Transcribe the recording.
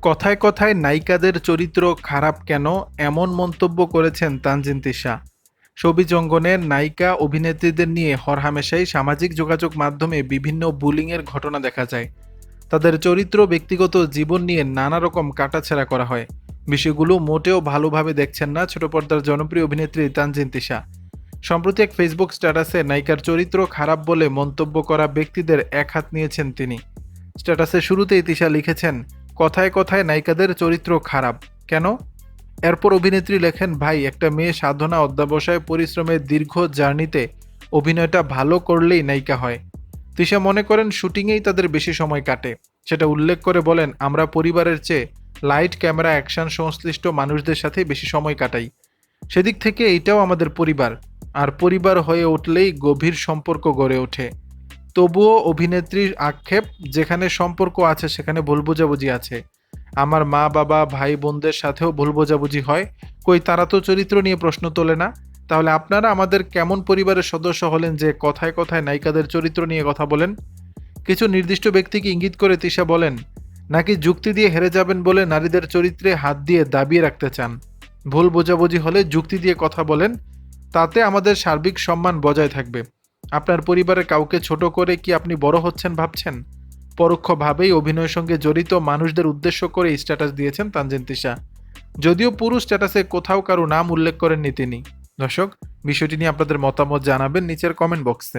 কথায় কথায় নায়িকাদের চরিত্র খারাপ কেন, এমন মন্তব্য করেছেন তানজিন তিশা। শোবিজ অঙ্গনের নায়িকা অভিনেত্রীদের নিয়ে হরহামেশাই সামাজিক যোগাযোগ মাধ্যমে বিভিন্ন বুলিংয়ের ঘটনা দেখা যায়। তাদের চরিত্র, ব্যক্তিগত জীবন নিয়ে নানা রকম কাটাছেঁড়া করা হয়। বিষয়গুলো মোটেও ভালোভাবে দেখছেন না ছোট পর্দার জনপ্রিয় অভিনেত্রী তানজিন তিশা। সম্প্রতি এক ফেসবুক স্ট্যাটাসে নায়িকার চরিত্র খারাপ বলে মন্তব্য করা ব্যক্তিদের একহাত নিয়েছেন তিনি। স্ট্যাটাসের শুরুতেই তিশা লিখেছেন, কথায় কথায় নায়িকাদের চরিত্র খারাপ কেন। এরপর অভিনেত্রী লেখেন, ভাই, একটা মেয়ে সাধনা, অধ্যবসায়, পরিশ্রমের দীর্ঘ জার্নিতে অভিনয়টা ভালো করলেই নায়িকা হয়। তিশা মনে করেন শুটিংয়েই তাদের বেশি সময় কাটে। সেটা উল্লেখ করে বলেন, আমরা পরিবারের চেয়ে লাইট, ক্যামেরা, অ্যাকশন সংশ্লিষ্ট মানুষদের সাথে বেশি সময় কাটাই। সেদিক থেকে এইটাও আমাদের পরিবার, আর পরিবার হয়ে উঠলেই গভীর সম্পর্ক গড়ে ওঠে। তবুও অভিনেত্রীর আক্ষেপ, যেখানে সম্পর্ক আছে সেখানে ভুল বোঝাবুঝি আছে। আমার মা বাবা ভাই বোনদের সাথেও ভুল বোঝাবুঝি হয়। কই, তারা তো চরিত্র নিয়ে প্রশ্ন তোলে না। তাহলে আপনারা আমাদের কেমন পরিবারের সদস্য হলেন যে কথায় কথায় নায়িকাদের চরিত্র নিয়ে কথা বলেন। কিছু নির্দিষ্ট ব্যক্তিকে ইঙ্গিত করে তিশা বলেন, নাকি যুক্তি দিয়ে হেরে যাবেন বলে নারীদের চরিত্রে হাত দিয়ে দাবিয়ে রাখতে চান। ভুল বোঝাবুঝি হলে যুক্তি দিয়ে কথা বলেন, তাতে আমাদের সার্বিক সম্মান বজায় থাকবে। আপনার পরিবারের কাউকে ছোট করে কি আপনি বড় হচ্ছেন ভাবছেন? পরোক্ষভাবেই অভিনয়ের সঙ্গে জড়িত মানুষদের উদ্দেশ্য করে স্ট্যাটাস দিয়েছেন তানজিন তিশা। যদিও পুরো স্ট্যাটাসে কোথাও কারো নাম উল্লেখ করেননি তিনি। দর্শক, বিষয়টি নিয়ে আপনাদের মতামত জানাবেন নিচের কমেন্ট বক্সে।